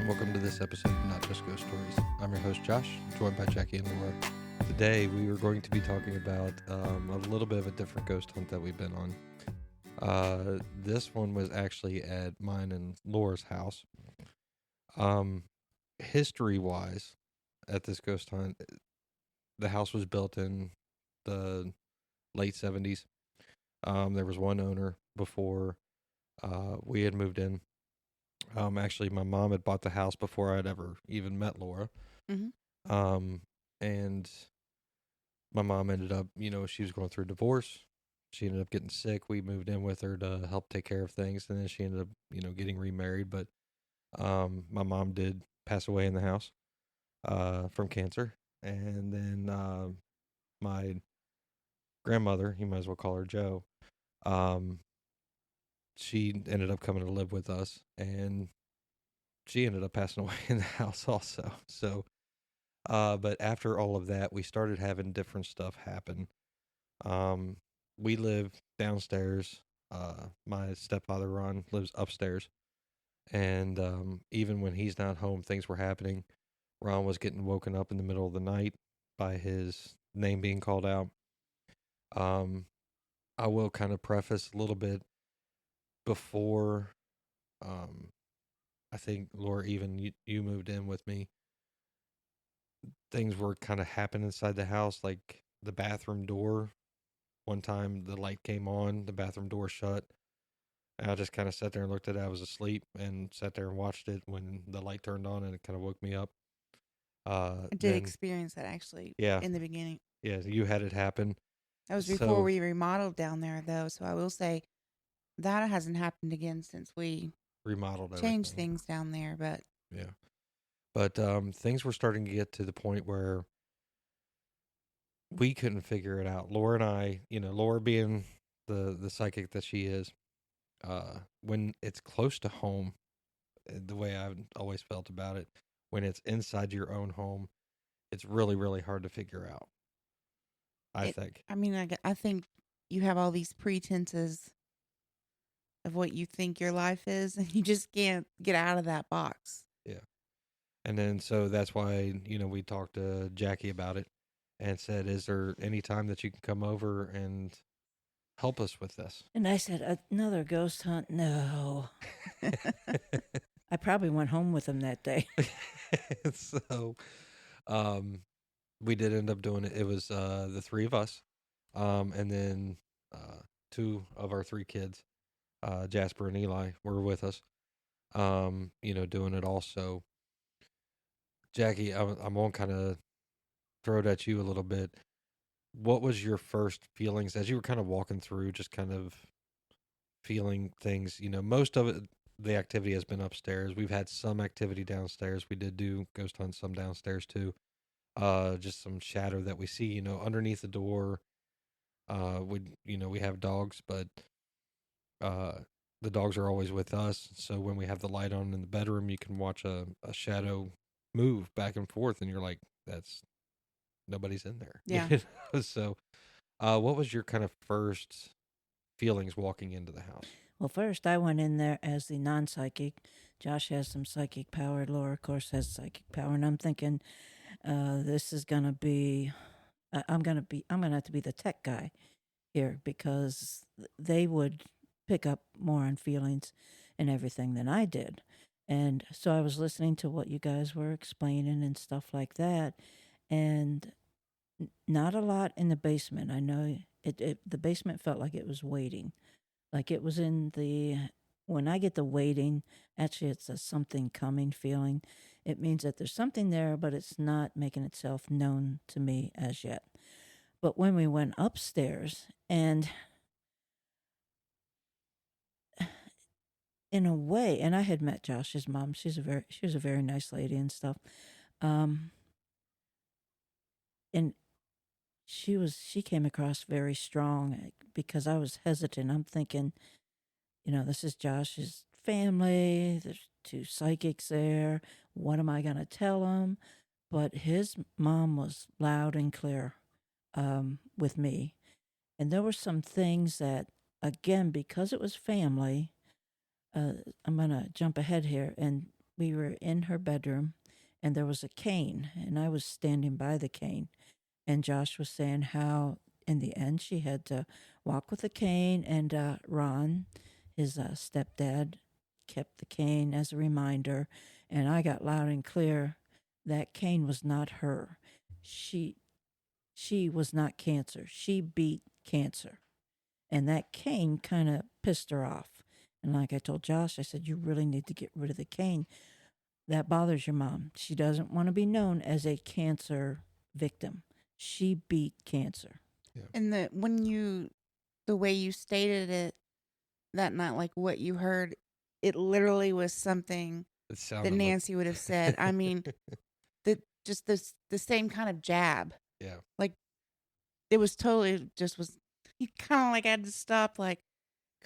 welcome to this episode of Not Just Ghost Stories. I'm your host, Josh, joined by Jackie and Laura. Today, we are going to be talking about a little bit of a different ghost hunt that we've been on. This one was actually at mine and Laura's house. History-wise, at this ghost hunt, the house was built in the late 70s. There was one owner before we had moved in. Actually, my mom had bought the house before I'd ever even met Laura. Mm-hmm. And my mom ended up, she was going through a divorce. She ended up getting sick. We moved in with her to help take care of things. And then she ended up, getting remarried. But my mom did pass away in the house from cancer. And then my grandmother, you might as well call her Joe, she ended up coming to live with us. And she ended up passing away in the house also. So, but after all of that, we started having different stuff happen. We live downstairs. My stepfather, Ron, lives upstairs. And even when he's not home, things were happening. Ron was getting woken up in the middle of the night by his name being called out. I will kind of preface a little bit before, I think, Laura, even you moved in with me. Things were kind of happening inside the house, like the bathroom door. One time the light came on, the bathroom door shut. And I just kind of sat there and looked at it. I was asleep and sat there and watched it when the light turned on, and it kind of woke me up. I did Then, experience that actually yeah, in the beginning. yeah, you had it happen. That was before So we remodeled down there, though. So I will say that hasn't happened again since we remodeled changed everything. things down there. But Yeah. But things were starting to get to the point where we couldn't figure it out. Laura and I, Laura being the psychic that she is, when it's close to home, the way I've always felt about it, when it's inside your own home, it's really, really hard to figure out, I it, think. I mean, I think you have all these pretenses of what you think your life is, and you just can't get out of that box. Yeah. And then so that's why, we talked to Jackie about it and said, is there any time that you can come over and help us with this? And I said, another ghost hunt? No. I probably went home with him that day. So we did end up doing it. It was the three of us, and then two of our three kids, Jasper and Eli, were with us, doing it also. Jackie, I'm going to kind of throw it at you a little bit. What was your first feelings as you were kind of walking through, just kind of feeling things? Most of it, the activity has been upstairs. We've had some activity downstairs. We did do ghost hunts some downstairs too. Just some shadow that we see, underneath the door. We have dogs, but the dogs are always with us. So when we have the light on in the bedroom, you can watch a shadow move back and forth, and you're like, that's nobody's in there. Yeah. So, what was your kind of first feelings walking into the house? Well, first I went in there as the non-psychic. Josh has some psychic power. Laura, of course, has psychic power. And I'm thinking, this is going to be, I'm going to have to be the tech guy here because they would pick up more on feelings and everything than I did. And so I was listening to what you guys were explaining and stuff like that. And not a lot in the basement. I know the basement felt like it was waiting. Like it was in when I get the waiting, actually it's a something coming feeling. It means that there's something there, but it's not making itself known to me as yet. But when we went upstairs, and in a way, and I had met Josh's mom. She was a very nice lady and stuff. And she came across very strong because I was hesitant. I'm thinking, this is Josh's family. There's two psychics there. What am I going to tell him? But his mom was loud and clear with me. And there were some things that, again, because it was family, I'm going to jump ahead here. And we were in her bedroom, and there was a cane, and I was standing by the cane, and Josh was saying how in the end she had to walk with a cane, and Ron, his stepdad, kept the cane as a reminder, and I got loud and clear that cane was not her. She was not cancer. She beat cancer. And that cane kind of pissed her off. And like I told Josh, I said, you really need to get rid of the cane. That bothers your mom. She doesn't want to be known as a cancer victim. She beat cancer. And the way you stated it that night, like what you heard, it literally was something It that sounded Nancy would have said. I mean, just the same kind of jab. yeah. Like it was totally just was. You kind of like had to stop. Like,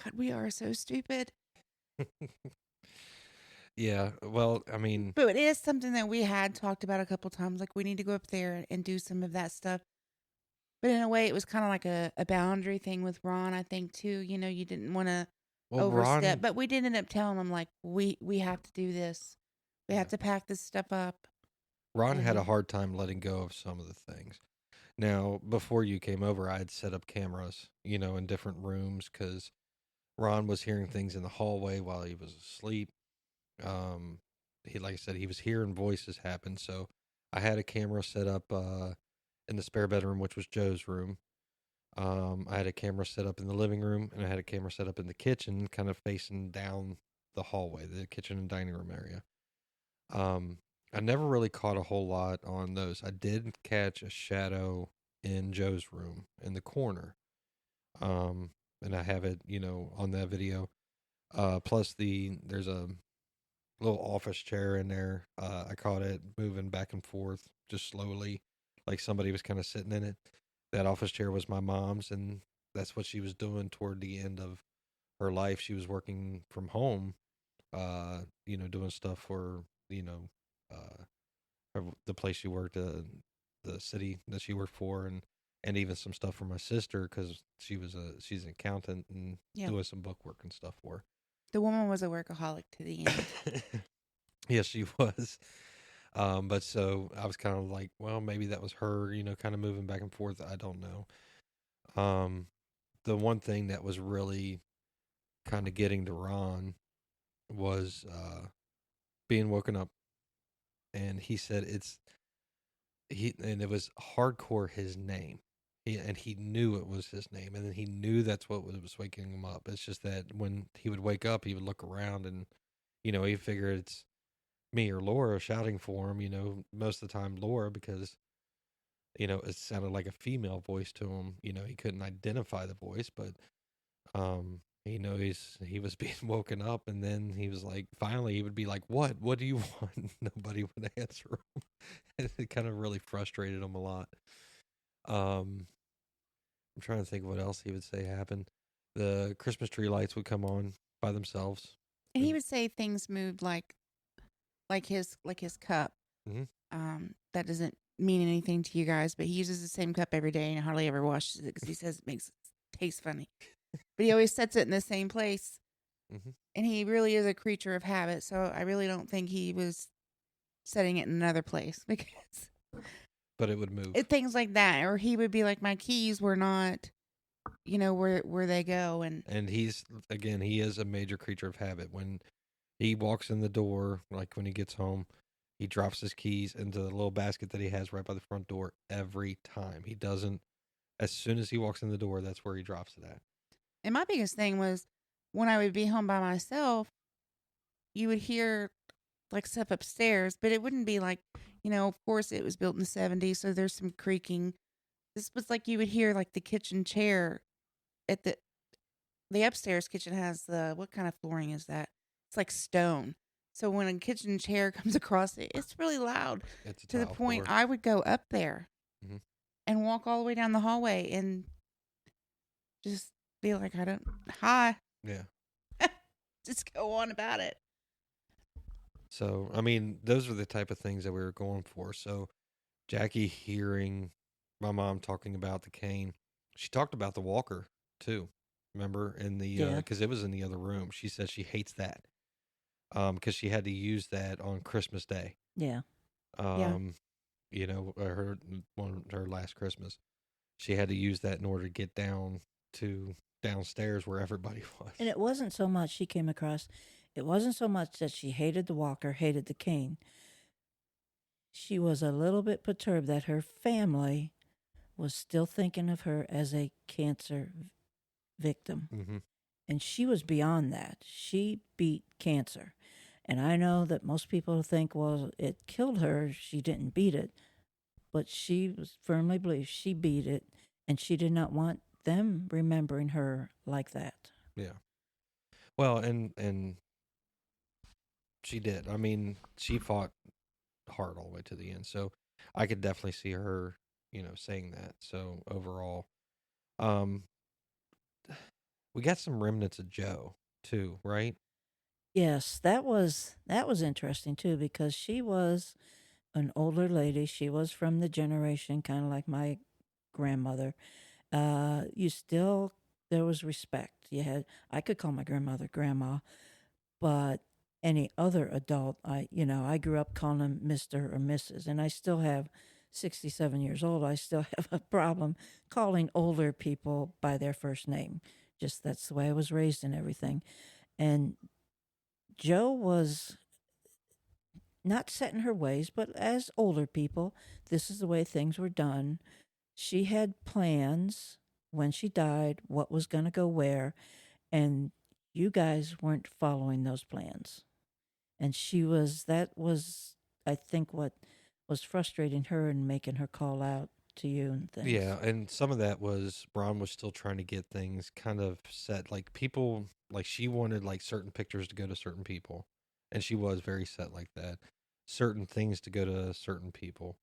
God, we are so stupid. Yeah. Well, I mean, But it is something that we had talked about a couple times. Like we need to go up there and do some of that stuff. But in a way, it was kind of like a boundary thing with Ron, I think, too. You know, you didn't want to well, overstep. Ron, But we did end up telling him, like, we have to do this. We have Yeah. to pack this stuff up. Ron had a Mhm. hard time letting go of some of the things. Now, before you came over, I had set up cameras, in different rooms because Ron was hearing things in the hallway while he was asleep. Like I said, he was hearing voices happen. So I had a camera set up in the spare bedroom, which was Joe's room. I had a camera set up in the living room, and I had a camera set up in the kitchen, kind of facing down the hallway, the kitchen and dining room area. I never really caught a whole lot on those. I did catch a shadow in Joe's room in the corner. And I have it, on that video. Plus there's a little office chair in there. I caught it moving back and forth just slowly, like somebody was kind of sitting in it. That office chair was my mom's, and that's what she was doing toward the end of her life. She was working from home, doing stuff for, uh, the place she worked, the city that she worked for, and even some stuff for my sister because she's an accountant and Yeah. doing some book work and stuff for The woman was a workaholic to the end. her. Yes, she was. But so I was kind of like, well, maybe that was her, kind of moving back and forth. I don't know. The one thing that was really kind of getting to Ron was being woken up, and he said it was hardcore his name. He knew it was his name, and then he knew that's what was waking him up. It's just that when he would wake up, he would look around, and he figured it's me or Laura shouting for him. Most of the time Laura, because it sounded like a female voice to him. He couldn't identify the voice, but he was being woken up, and then he was like, finally he would be like, what do you want? Nobody would answer him. And it kind of really frustrated him a lot. I'm trying to think of what else he would say happened. The Christmas tree lights would come on by themselves. And he would say things moved like his cup. Mhm. That doesn't mean anything to you guys, but he uses the same cup every day and hardly ever washes it because he says it makes it taste funny. But he always sets it in the same place. Mhm. And he really is a creature of habit, so I really don't think he was setting it in another place because But it would move. things like that. Or he would be like, my keys were not, where they go. And he is a major creature of habit. When he walks in the door, like when he gets home, he drops his keys into the little basket that he has right by the front door every time. He doesn't, as soon as he walks in the door, that's where he drops it at. And my biggest thing was when I would be home by myself, you would hear like stuff upstairs, but it wouldn't be like, of course it was built in the 70s, so there's some creaking. This was like you would hear like the kitchen chair at the upstairs kitchen has what kind of flooring is that? It's like stone. So when a kitchen chair comes across it, it's really loud It's a to the tile point floor. I would go up there Mhm. and walk all the way down the hallway and just be like, hi, Yeah. just go on about it. So, I mean, those are the type of things that we were going for. So, Jackie hearing my mom talking about the cane, she talked about the walker too. Remember in the Yeah. because it was in the other room. She said she hates that. because she had to use that on Christmas Day. Yeah. Yeah. You know, her last Christmas, she had to use that in order to get downstairs where everybody was. And it wasn't so much she came across, it wasn't so much that she hated the walker, hated the cane. She was a little bit perturbed that her family was still thinking of her as a cancer victim. Mm-hmm. And she was beyond that. She beat cancer. And I know that most people think, well, it killed her. She didn't beat it. But she was firmly believed she beat it. And she did not want them remembering her like that. Yeah. Well, and she did. I mean, she fought hard all the way to the end. So I could definitely see her, saying that. So overall, um, we got some remnants of Joe too, right? Yes, that was interesting too, because she was an older lady. She was from the generation kind of like my grandmother. You still, there was respect. I could call my grandmother grandma, but any other adult, I grew up calling them Mr. or Mrs. And I still have 67 years old. I still have a problem calling older people by their first name. Just that's the way I was raised and everything. And Joe was not set in her ways, but as older people, this is the way things were done. She had plans when she died, what was going to go where, and you guys weren't following those plans. And that was, I think, what was frustrating her and making her call out to you and things. Yeah, and some of that was Ron was still trying to get things kind of set. Like people, like she wanted like certain pictures to go to certain people, and she was very set like that. Certain things to go to certain people.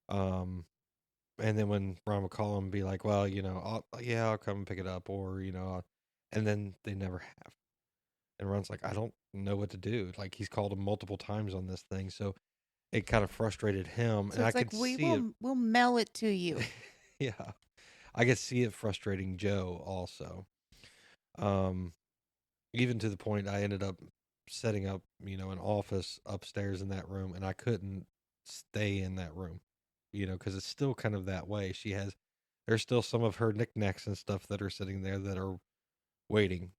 And then when Ron would call him and be like, well, I'll come and pick it up, or and then they never have. And Ron's like, I don't know what to do. Like he's called him multiple times on this thing, so it kind of frustrated him, So and I it's like could see it. we'll mail it to you. Yeah, I could see it frustrating Joe also. Um, Even to the point I ended up setting up, an office upstairs in that room, and I couldn't stay in that room, because it's still kind of that way. There's still some of her knickknacks and stuff that are sitting there that are waiting,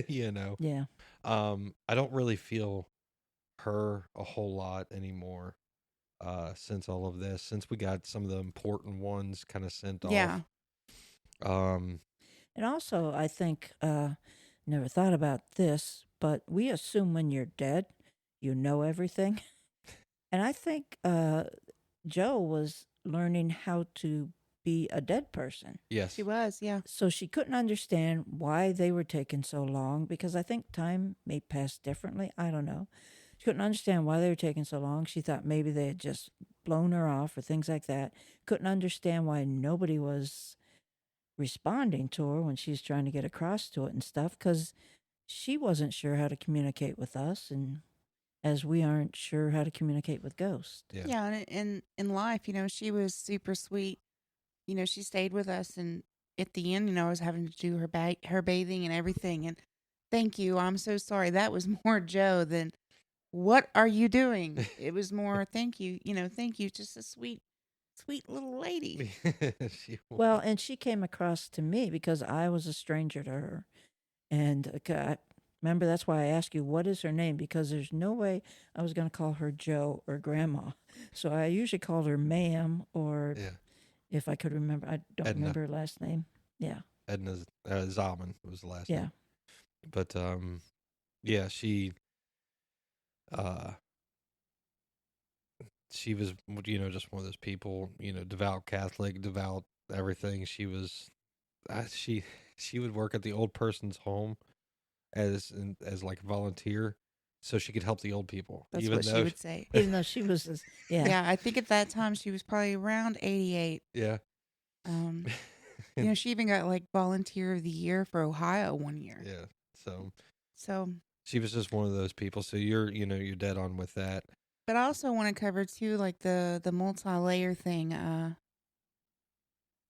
Yeah. I don't really feel her a whole lot anymore, since all of this, since we got some of the important ones kind of sent Yeah. off. And also, I think, never thought about this, but we assume when you're dead, you know everything. And I think Joe was learning how to be a dead person. Yes. She was, yeah. So she couldn't understand why they were taking so long, because I think time may pass differently. I don't know. She couldn't understand why they were taking so long. She thought maybe they had just blown her off or things like that. Couldn't understand why nobody was responding to her when she's trying to get across to it and stuff, because she wasn't sure how to communicate with us, and as we aren't sure how to communicate with ghosts. Yeah. Yeah, and in life, she was super sweet. She stayed with us, and at the end, I was having to do her bathing and everything. And thank you. I'm so sorry. That was more Joe than what are you doing? It was more thank you. Thank you. Just a sweet little lady. Well, and she came across to me because I was a stranger to her. And remember, that's why I asked you, what is her name? Because there's no way I was going to call her Joe or Grandma. So I usually called her Ma'am, or if I could remember. I don't Edna. remember her last name. Yeah. Edna Zalman was the last Yeah. name. But, yeah, she was, just one of those people, devout Catholic, devout everything. She was, she would work at the old person's home as like a volunteer, so she could help the old people. That's what she would say. Even though she was, yeah. Yeah, I think at that time she was probably around 88. Yeah. She even got like volunteer of the year for Ohio one year. Yeah. So she was just one of those people. So you're dead on with that. But I also want to cover too, like the multi-layer thing.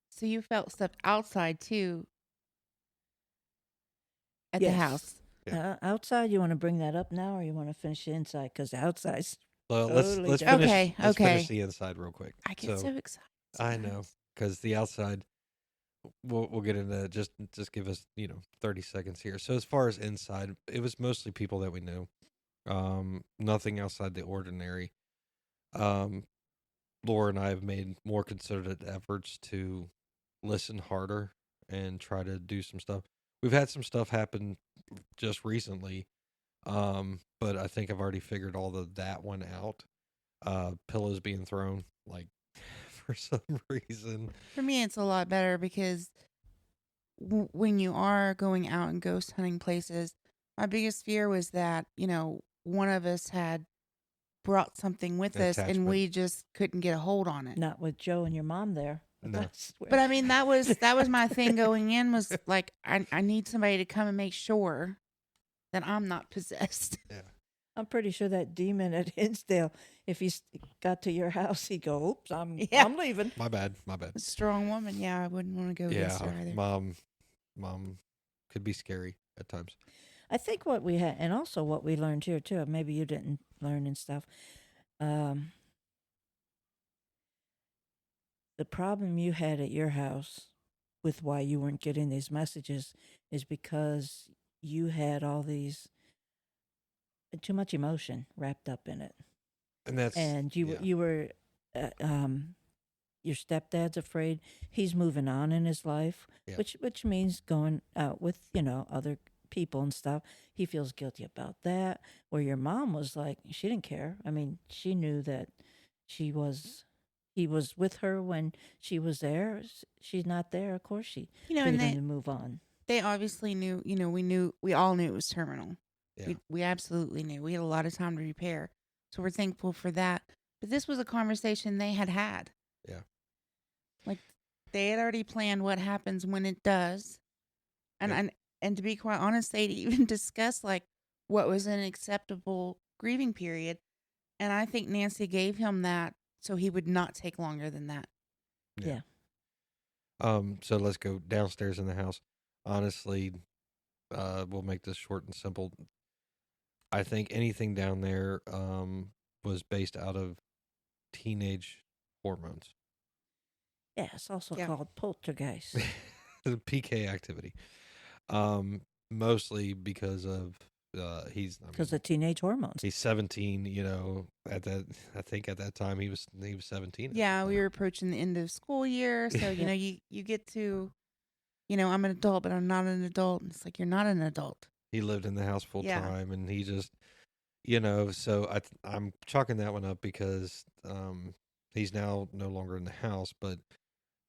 So you felt stuff outside too at the house. Outside, you want to bring that up now, or you want to finish the inside? Because outside's Well, totally let's different. finish. Okay, Let's finish okay. the inside real quick. I get so excited. I know, sometimes. because the outside, we'll get into that. Just give us 30 seconds here. So as far as inside, it was mostly people that we knew. Nothing outside the ordinary. Um, Laura and I have made more concerted efforts to listen harder and try to do some stuff. We've had some stuff happen just recently, but I think I've already figured all of that one out. Pillows being thrown, like, for some reason. For me, it's a lot better because when you are going out and ghost hunting places, my biggest fear was that, one of us had brought something with us and Attachment. we just couldn't get a hold on it. Not with Joe and your mom there. No. I swear. But I mean, that was my thing going in was like, I need somebody to come and make sure that I'm not possessed. I'm pretty sure that demon at Hinsdale, if he got to your house, he'd go, "Oops, I'm Yeah. I'm leaving." My bad. A strong woman, yeah, I wouldn't want to go against her either. Mom could be scary at times. I think what we had, and also what we learned here too. Maybe you didn't learn and stuff. The problem you had at your house with why you weren't getting these messages is because you had all these too much emotion wrapped up in it, And that's and you yeah. you were your stepdad's afraid he's moving on in his life, Yeah. which means going out with other people and stuff. He feels guilty about that. Where your mom was like, she didn't care. I mean, she knew that he was with her when she was there. She's not there. Of course, she And figured to move on. they obviously knew, we all knew it was terminal. Yeah. We absolutely knew. We had a lot of time to prepare. So we're thankful for that. But this was a conversation they had had. Yeah. Like they had already planned what happens when it does. And to be quite honest, they'd even discussed like what was an acceptable grieving period. And I think Nancy gave him that so he would not take longer than that. Yeah. So let's go downstairs in the house. Honestly, we'll make this short and simple. I think anything down there was based out of teenage hormones. Yeah, it's also Yeah. called poltergeist. The PK activity. Mostly because of he's Because of teenage hormones. he's 17. At that time he was 17. at Yeah, the we time. were approaching the end of school year. So, you get to, I'm an adult, but I'm not an adult. And it's like, you're not an adult. He lived in the house full Yeah. time, and he just, so I'm chalking that one up because he's now no longer in the house, but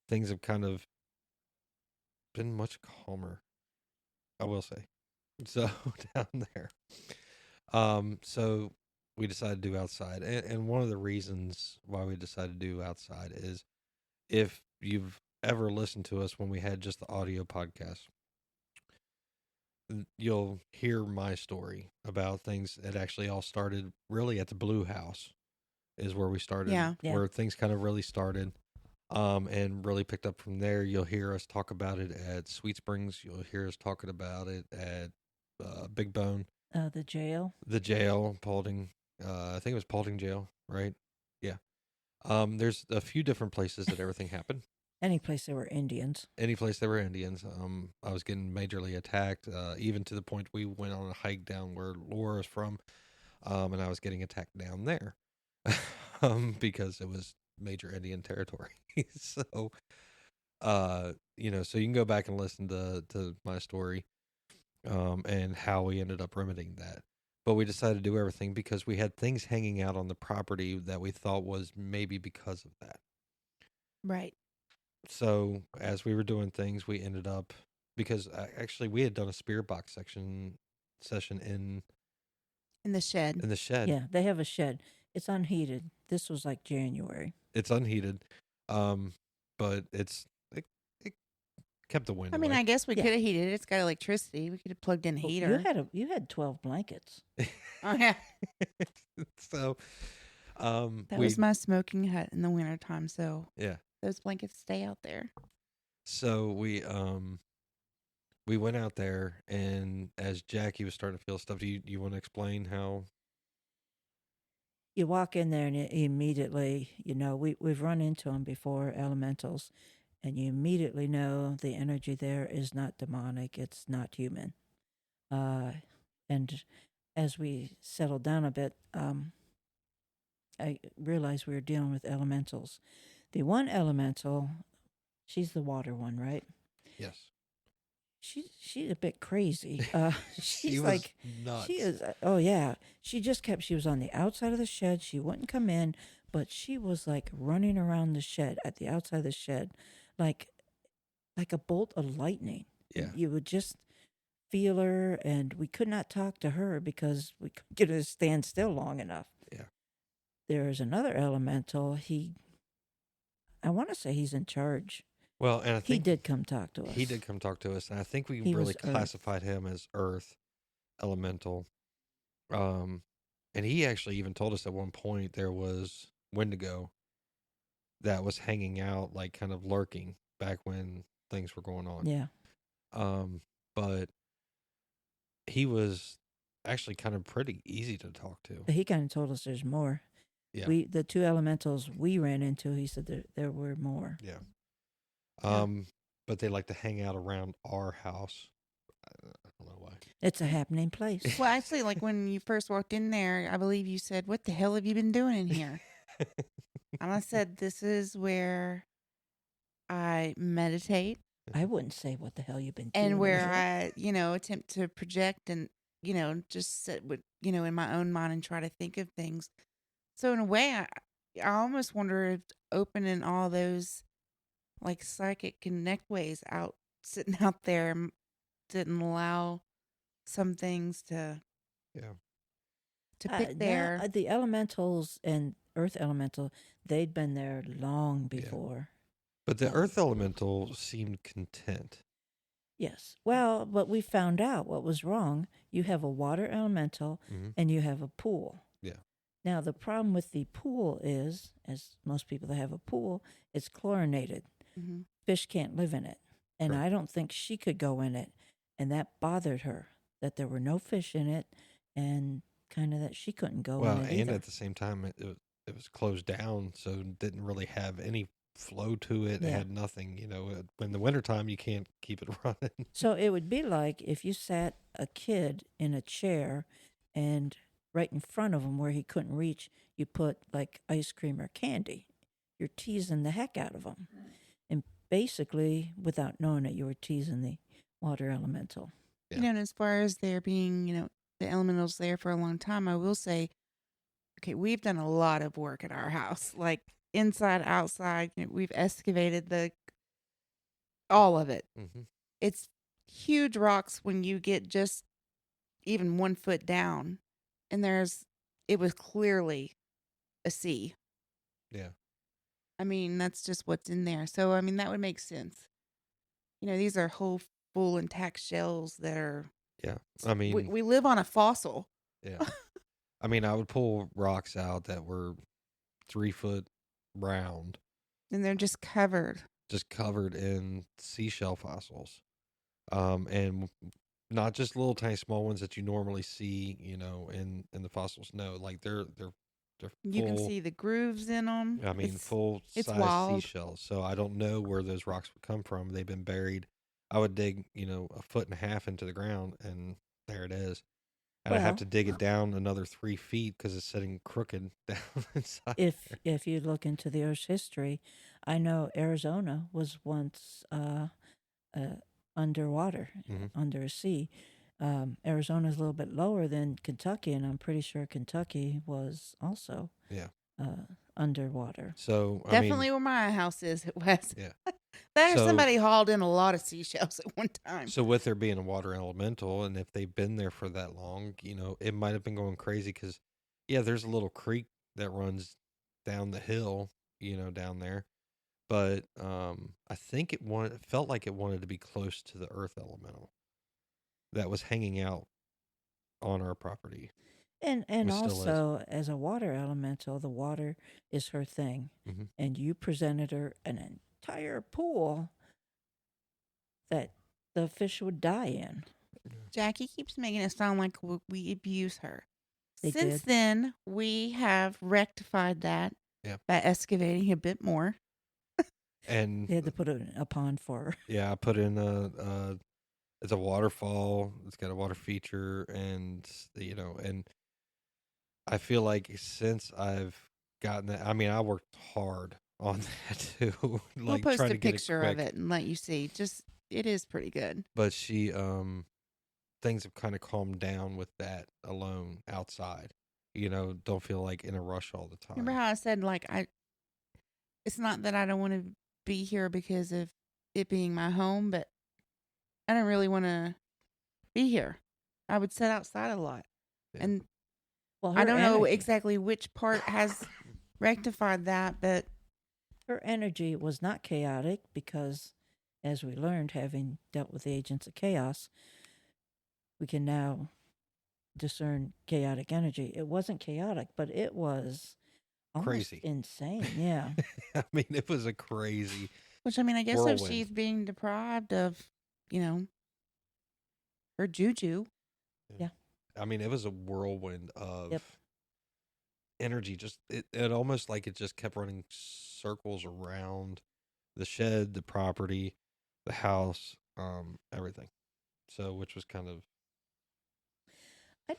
things have kind of been much calmer, I will say. So down there, so we decided to do outside, and one of the reasons why we decided to do outside is if you've ever listened to us when we had just the audio podcast, you'll hear my story about things that actually all started really at the Blue House is where we started, Yeah. where things kind of really started, and really picked up from there. You'll hear us talk about it at Sweet Springs. You'll hear us talking about it at Big Bone, The jail. the jail, Paulding. I think it was Paulding Jail, right? Yeah. There's a few different places that everything happened. Any place there were Indians. Any place there were Indians. I was getting majorly attacked, even to the point we went on a hike down where Laura's from, and I was getting attacked down there, because it was major Indian territory. So, so you can go back and listen to my story, and how we ended up remedying that. But we decided to do everything because we had things hanging out on the property that we thought was maybe because of that. Right. So as we were doing things, we ended up, because actually we had done a spirit box session in In the shed. the shed. Yeah, they have a shed. It's unheated. This was like January. It's unheated, but it kept the wind I mean, away. I guess we Yeah. could have heated it. It's got electricity. We could have plugged in a Well, heater. You had 12 blankets. Oh, yeah. So That we was my smoking hut in the wintertime. So yeah. those blankets stay out there. So we we went out there, and as Jackie was starting to feel stuff, do you want to explain how? You walk in there and immediately, we've run into them before, elementals, and you immediately know the energy there is not demonic, it's not human. And as we settled down a bit, I realized we were dealing with elementals. The one elemental, she's the water one, right? Yes, She's a bit crazy. she She's was like, nuts. she is. Oh yeah, she was on the outside of the shed. She wouldn't come in, but she was like running around the shed at the outside of the shed, like a bolt of lightning. Yeah. You would just feel her, and we could not talk to her because we couldn't get her to stand still long enough. Yeah. There's another elemental. I want to say he's in charge. Well, and I He think did come talk to us. he did come talk to us, and I think we He really was Earth. classified him as Earth Elemental. And he actually even told us at one point there was Wendigo that was hanging out, like kind of lurking back when things were going on. Yeah. But he was actually kind of pretty easy to talk to. But he kind of told us there's more. Yeah. The two elementals we ran into, he said there were more. Yeah. Yeah. But they like to hang out around our house. I don't know why. It's a happening place. Well, actually, like when you first walked in there, I believe you said, "What the hell have you been doing in here?" And I said, "This is where I meditate I wouldn't say what the hell you've been doing. and where here. I, attempt to project and, just sit with, in my own mind and try to think of things." So in a way, I almost wonder if opening all those like psychic connect ways out, sitting out there, didn't allow some things to Yeah. pick there. The elementals and Earth Elemental, they'd been there long before. But the Earth Elemental seemed content. Yes. Well, but we found out what was wrong. You have a water elemental Mm-hmm. and you have a pool. Yeah. Now, the problem with the pool is, as most people that have a pool, it's chlorinated. Mm-hmm. Fish can't live in it. And Right. I don't think she could go in it. And that bothered her, that there were no fish in it and kind of that she couldn't go Well, in it and either. at the same time, it was closed down, so it didn't really have any flow to it. It Yeah. had nothing. In the wintertime, you can't keep it running. So it would be like if you sat a kid in a chair and right in front of him where he couldn't reach, you put like ice cream or candy. You're teasing the heck out of him. And basically, without knowing it, you were teasing the water elemental. Yeah. And as far as there being, the elementals there for a long time, I will say, okay, we've done a lot of work at our house, like inside, outside. We've excavated all of it. Mm-hmm. It's huge rocks when you get just even 1 foot down, and it was clearly a sea. Yeah. I mean, that's just what's in there. So, I mean, that would make sense. These are whole, full, intact shells that are. Yeah. I mean, we live on a fossil. yeah. I mean, I would pull rocks out that were 3 foot round, And they're just covered. just covered in seashell fossils, and not just little tiny small ones that you normally see, in the fossils. No, like they're You can full- see the grooves in them. I mean, full it's size wild. seashells. So I don't know where those rocks would come from. They've been buried. I would dig, 1.5 feet into the ground, and there it is. And I have Well- to dig it down another 3 feet because it's sitting crooked down inside. If you look into the Earth's history, I know Arizona was once underwater, Mhm. under a sea. Arizona's a little bit lower than Kentucky, and I'm pretty sure Kentucky was also Yeah. underwater. So I Definitely mean, where my house is, it was. Yeah. There, So- somebody hauled in a lot of seashells at one time. so with there being a water elemental, and if they've been there for that long, it might have been going crazy because, yeah, there's a little creek that runs down the hill, down there. But I think it felt like it wanted to be close to the earth elemental that was hanging out on our property. And It still is. also, as a water elemental, the water is her thing. Mhm. And you presented her an entire pool that the fish would die in. Jackie keeps making it sound like we abuse her. They Since did. then, we have rectified that Yeah. by excavating a bit more. And They had to put it in a pond for her. yeah, I put in it's a waterfall. It's got a water feature, and and I feel like since I've gotten that, I mean, I worked hard on that too, We'll like post trying a to get picture it of quick. it and let you see. Just it is pretty good. But things have kind of calmed down with that alone outside. Don't feel like in a rush all the time. Remember how I said like it's not that I don't want to be here because of it being my home, but I don't really want to be here. I would sit outside a lot. Yeah. And Well, I her don't know energy- exactly which part has rectified that, but Her energy was not chaotic because, as we learned, having dealt with the agents of chaos, we can now discern chaotic energy. It wasn't chaotic, but it was almost Crazy. insane. Yeah. I mean, it was a crazy. which I mean, I guess if Whirlwind. she's being deprived of, her juju, I mean, it was a whirlwind of Yep. energy. Just it almost like it just kept running circles around the shed, the property, the house, everything. So, which was kind of I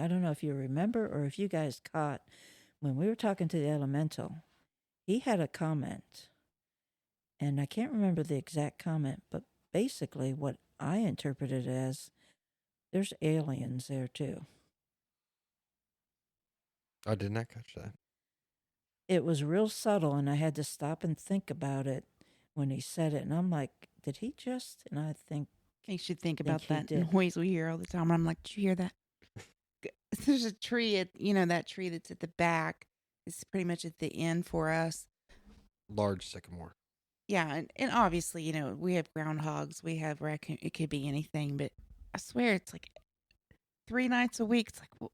don't know if you remember or if you guys caught when we were talking to the elemental. He had a comment, and I can't remember the exact comment, but basically what I interpreted as there's aliens there too. I did not catch that. It was real subtle, and I had to stop and think about it when he said it, and I'm like, did he just? And I think you should think Think about he that did. noise we hear all the time. And I'm like, did you hear that? There's a tree at that tree that's at the back. It's pretty much at the end for us. Large sycamore. Yeah, and obviously, we have groundhogs, we have raccoon. It could be anything, but I swear it's like 3 nights a week. It's like,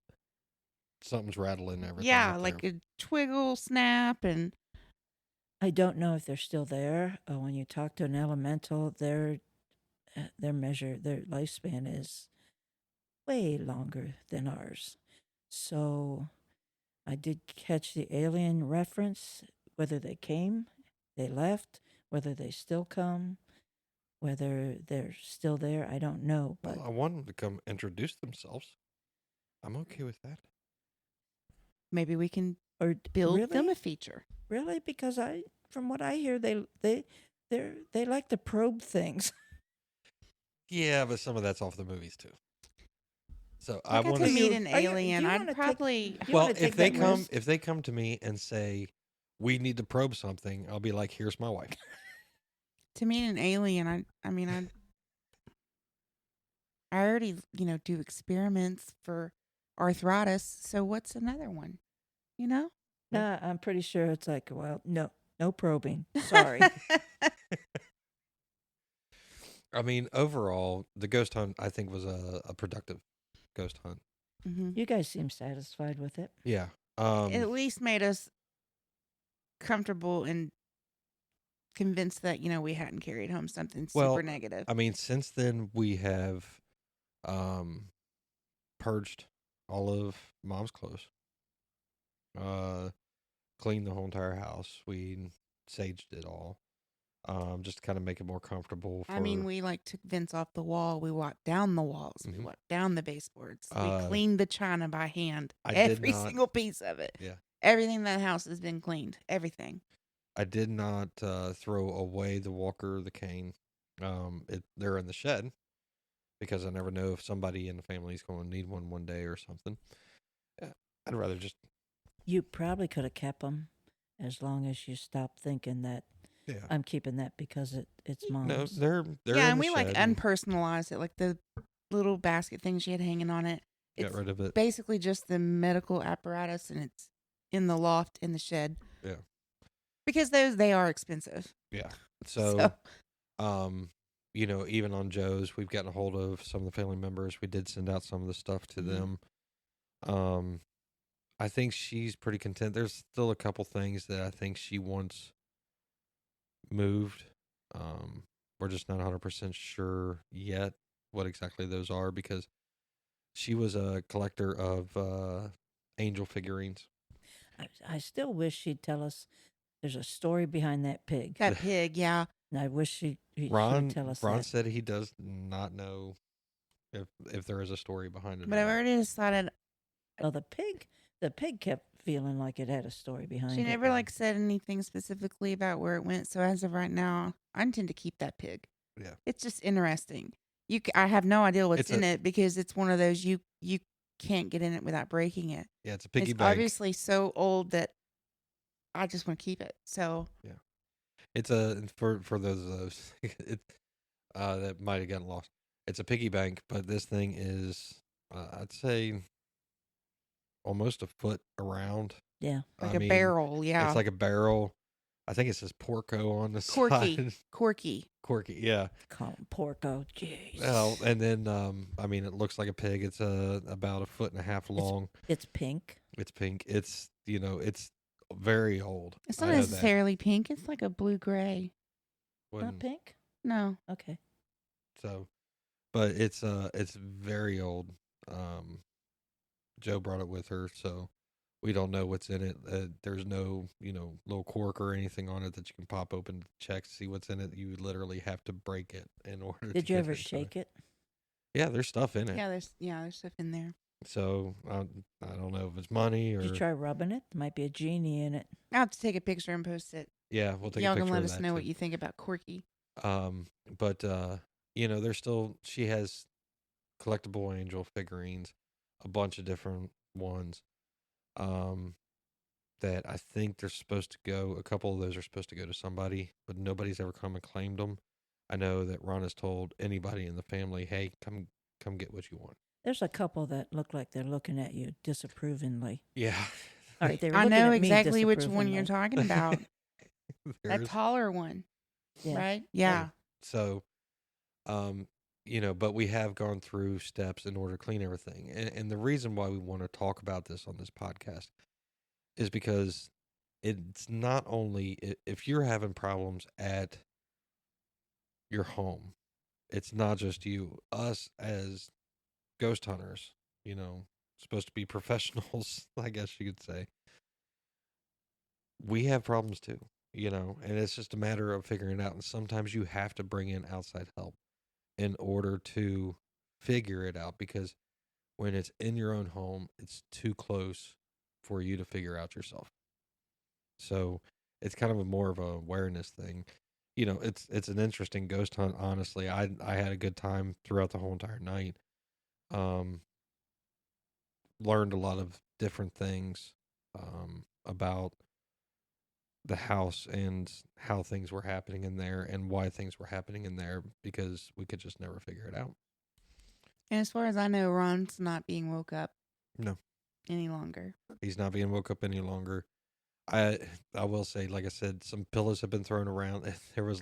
Something's rattling everything. yeah, up like there. a twiggle, snap, and I don't know if they're still there. When you talk to an elemental, their lifespan is way longer than ours. So I did catch the alien reference. Whether they came, they left, whether they still come, whether they're still there, I don't know. But Well, I want them to come introduce themselves. I'm okay with that. maybe we can or build really, them a feature. really, because from what I hear, they like to probe things. Yeah, but some of that's off the movies too. So I I got want to to. meet an Are you- do alien. you I'd wanna take- probably you Well, wanna if take they that come, risk? if they come to me and say we need to probe something, I'll be like, "Here's my wife." to meet an alien. I mean, I already do experiments for arthritis. So what's another one? Nah, I'm pretty sure it's like, well, no probing. Sorry. I mean, overall, the ghost hunt I think was a productive ghost hunt. hmm You guys seem satisfied with it. Yeah. At least made us comfortable and convinced that we hadn't carried home something Well, super negative. I mean, since then we have purged all of Mom's clothes. Cleaned the whole entire house. We saged it all. Just to kind of make it more comfortable. I mean, we took Vince off the wall. We walked down the walls. We Mhm. walked down the baseboards. We Uh, cleaned the china by hand. I did Every not- single piece of it. Yeah. Everything in that house has been cleaned. Everything. I did not throw away the walker, the cane. They're in the shed because I never know if somebody in the family is going to need one day or something. I'd rather just. You probably could have kept them as long as you stopped thinking that Yeah. I'm keeping that because it's mom's. No, they're yeah, in and the we shed and unpersonalized it, like the little basket thing she had hanging on it. got It's rid of it. basically just the medical apparatus, and it's in the loft in the shed. Yeah. Because they are expensive. Yeah. So, even on Joe's, we've gotten a hold of some of the family members. We did send out some of the stuff to Mhm. them. I think she's pretty content. There's still a couple things that I think she wants moved. We're just not 100% sure yet what exactly those are because she was a collector of angel figurines. I still wish she'd tell us there's a story behind that pig. That pig, yeah. And I wish she would Ron tell us Ron that. said he does not know if there is a story behind it. But I've already decided Oh, the pig kept feeling like it had a story behind she it. never like said anything specifically about where it went. So as of right now, I intend to keep that pig. Yeah. It's just interesting. I have no idea what's It's in it because it's one of those you can't get in it without breaking it. Yeah, it's a piggy It's bank. obviously so old that I just want to keep it. So It's a for those of those it, that might have gotten lost. It's a piggy bank, but this thing is I'd say almost a foot around. Yeah. like I a mean, barrel, yeah. It's like a barrel. I think it says Porco on the Corky. side. Corky. Corky, yeah. Call him Porco. Jeez. Well, and then I mean, it looks like a pig. It's about a foot and a half long. It's pink. It's pink. It's it's very old. It's I not know that. necessarily pink. It's like a blue gray. Not Wouldn't- pink? No. Okay. So, but it's very old. Joe brought it with her, so we don't know what's in it. There's no little cork or anything on it that you can pop open to check to see what's in it. You literally have to break it in order. Did to you get ever into shake it? Yeah, there's stuff in it. Yeah, there's stuff in there. So I don't know if it's money or Did you try rubbing it? There might be a genie in it. I'll have to take a picture and post it. yeah, we'll take Y'all a picture can let of us that know too. what you think about Corky. But there's still she has collectible angel figurines, a bunch of different ones. That I think they're supposed to go. A couple of those are supposed to go to somebody, but nobody's ever come and claimed them. I know that Ron has told anybody in the family, "Hey, come get what you want." There's a couple that look like they're looking at you disapprovingly. Yeah. All right, they were I looking know at me exactly which one you're disapprovingly. talking about. That There's- taller one, Yeah. right? Yeah. So, but we have gone through steps in order to clean everything. And the reason why we want to talk about this on this podcast is because it's not only if you're having problems at your home, it's not just you. Us as ghost hunters, supposed to be professionals, I guess you could say. We have problems too, and it's just a matter of figuring it out. And sometimes you have to bring in outside help in order to figure it out because when it's in your own home, it's too close for you to figure out yourself. So it's kind of more of a awareness thing. It's an interesting ghost hunt. Honestly, I had a good time throughout the whole entire night. Learned a lot of different things about the house and how things were happening in there and why things were happening in there because we could just never figure it out. And as far as I know, Ron's not being woke up. No. Any longer. He's not being woke up any longer. I will say, like I said, some pillows have been thrown around. There was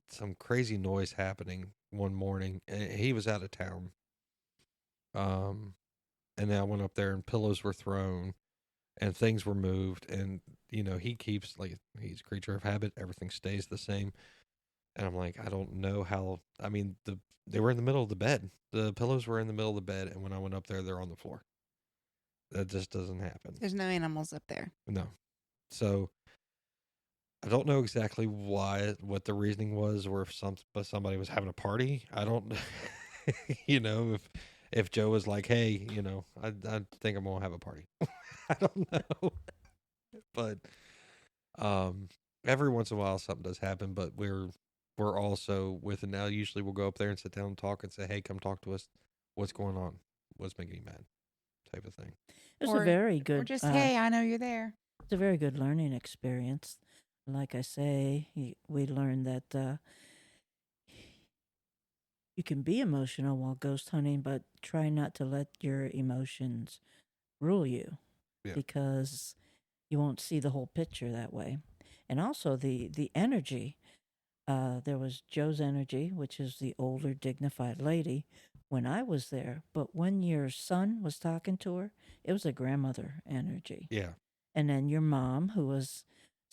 some crazy noise happening one morning. And he was out of town. And then I went up there and pillows were thrown and things were moved. And, he keeps, like, he's a creature of habit. Everything stays the same. And I'm like, I don't know how. I mean, they were in the middle of the bed. The pillows were in the middle of the bed. And when I went up there, they're on the floor. That just doesn't happen. There's no animals up there. No. So I don't know exactly what the reasoning was, or if somebody was having a party. I don't, if Joe was like, hey, I think I'm gonna have a party. I don't know, but every once in a while something does happen. But we're also with it now. Usually we'll go up there and sit down and talk and say, hey, come talk to us. What's going on? What's making you mad? Type of thing. It was Or- a very good. Or just, hey, I know you're there. It's a very good learning experience. Like I say, we learned that you can be emotional while ghost hunting, but try not to let your emotions rule you Yeah. because you won't see the whole picture that way. And also the energy. There was Joe's energy, which is the older, dignified lady, when I was there. But when your son was talking to her, it was a grandmother energy. Yeah. And then your mom, who was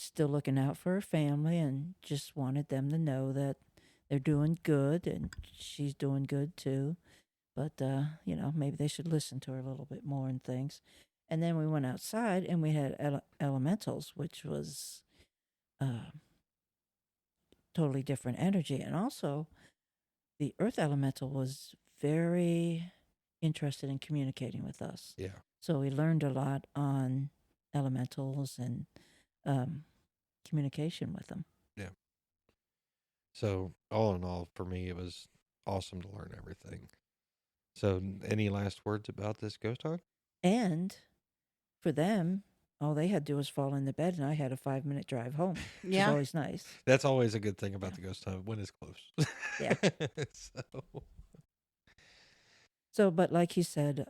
still looking out for her family and just wanted them to know that they're doing good and she's doing good too. But, maybe they should listen to her a little bit more and things. And then we went outside and we had elementals, which was totally different energy. And also, the earth elemental was very interested in communicating with us. Yeah. So we learned a lot on elementals and communication with them. Yeah. So all in all, for me, it was awesome to learn everything. So any last words about this ghost hunt? And for them, all they had to do was fall into bed, and I had a 5-minute drive home, which is Yeah. always nice. That's always a good thing about the ghost hunt when it's close. Yeah. So, but like you said,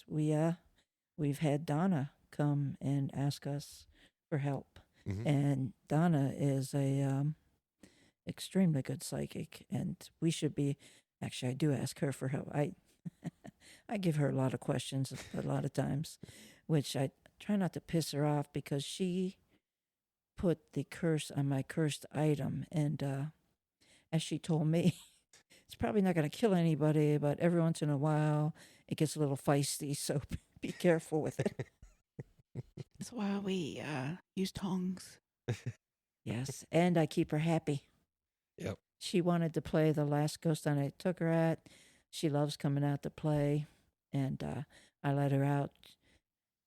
we've had Donna come and ask us for help, Mhm. and Donna is a extremely good psychic, and we should be. Actually, I do ask her for help. I give her a lot of questions a lot of times, which I try not to piss her off because she put the curse on my cursed item, and as she told me, it's probably not going to kill anybody, but every once in a while it gets a little feisty, so be careful with it. That's why we use tongs. Yes, and I keep her happy. Yep. She wanted to play the last ghost hunt I took her at. She loves coming out to play, and I let her out.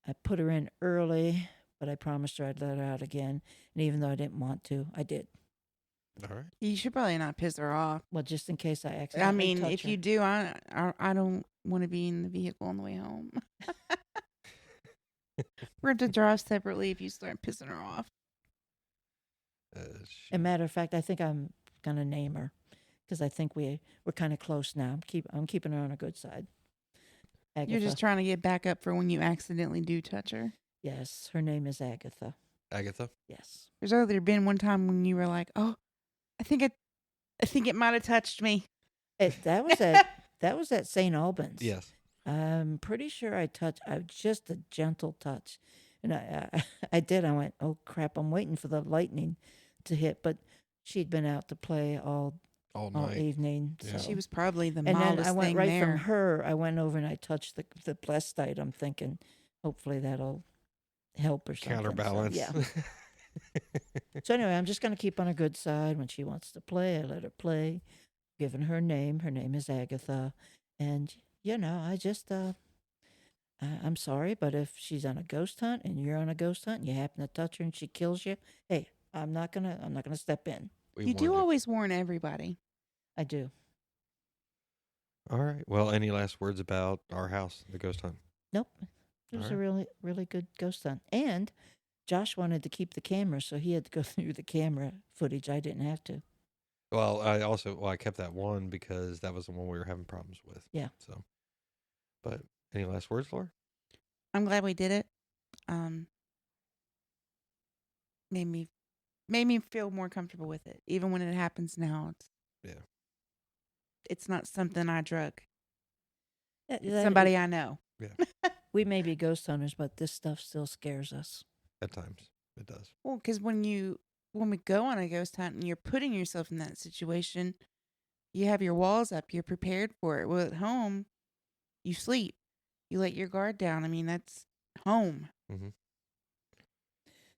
I put her in early, but I promised her I'd let her out again. And even though I didn't want to, I did. All right. You should probably not piss her off. Well, just in case I accidentally I mean, touch if her. you do, I don't want to be in the vehicle on the way home. We're going to drive separately if you start pissing her off. As a matter of fact, I think I'm going to name her because I think we're kind of close now. I'm keeping her on a good side. Agatha. You're just trying to get back up for when you accidentally do touch her. Yes, her name is Agatha. Agatha? Yes. There's only been one time when you were like, "Oh, I think it might have touched me." That was at St. Albans. Yes. I'm pretty sure I just a gentle touch, and I did. I went, oh crap! I'm waiting for the lightning to hit, but she'd been out to play all night. Evening. Yeah. So. She was probably the and mildest then I went thing right there. from her. I went over and I touched the blessed item, thinking hopefully that'll help or something. Counterbalance. So, yeah. So anyway, I'm just going to keep on her good side. When she wants to play, I let her play. Given her name. Her name is Agatha, and I just I'm sorry, but if she's on a ghost hunt and you're on a ghost hunt and you happen to touch her and she kills you, hey, I'm not gonna step in. You do always warn everybody. I do. All right. Well, any last words about our house, the ghost hunt? Nope. It was a really, really good ghost hunt. And Josh wanted to keep the camera, so he had to go through the camera footage. I didn't have to. Well, I kept that one because that was the one we were having problems with. Yeah. So, but any last words, Laura? I'm glad we did it. Made me feel more comfortable with it. Even when it happens now, it's not something I drug. It's somebody I know. Yeah. We may be ghost hunters, but this stuff still scares us. At times, it does. Well, because when we go on a ghost hunt and you're putting yourself in that situation, you have your walls up. You're prepared for it. Well, at home, you sleep. You let your guard down. I mean, that's home. Mm-hmm.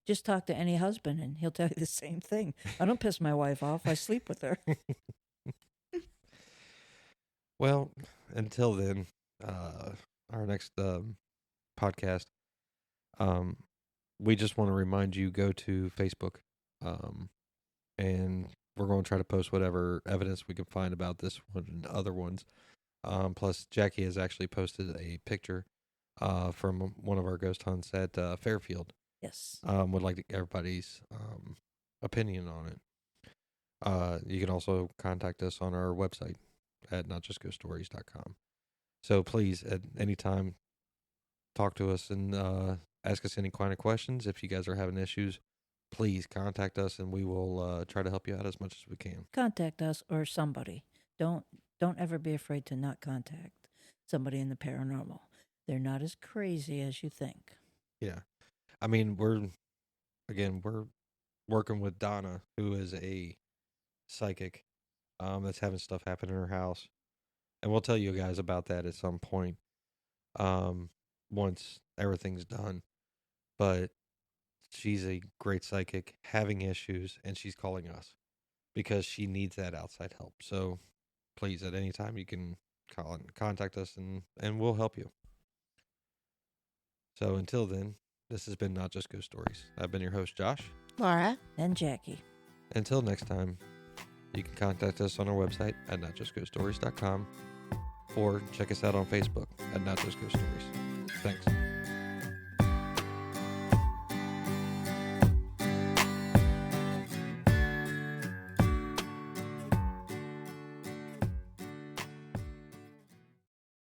Just talk to any husband and he'll tell you the same thing. I don't piss my wife off. I sleep with her. Well, until then, our next podcast, we just want to remind you, go to Facebook, and we're going to try to post whatever evidence we can find about this one and other ones. Plus, Jackie has actually posted a picture from one of our ghost hunts at Fairfield. Yes. Would like to get everybody's opinion on it. You can also contact us on our website at notjustghoststories.com. So please, at any time, talk to us and ask us any kind of questions. If you guys are having issues, please contact us and we will try to help you out as much as we can. Contact us or somebody. Don't ever be afraid to not contact somebody in the paranormal. They're not as crazy as you think. Yeah. I mean, we're again, we're working with Donna, who is a psychic that's having stuff happen in her house. And we'll tell you guys about that at some point once everything's done. But she's a great psychic having issues, and she's calling us because she needs that outside help. So please, at any time, you can call and contact us, and we'll help you. So until then, this has been Not Just Ghost Stories. I've been your host, Josh. Laura. And Jackie. Until next time, you can contact us on our website at notjustghoststories.com or check us out on Facebook at Not Just Ghost Stories. Thanks.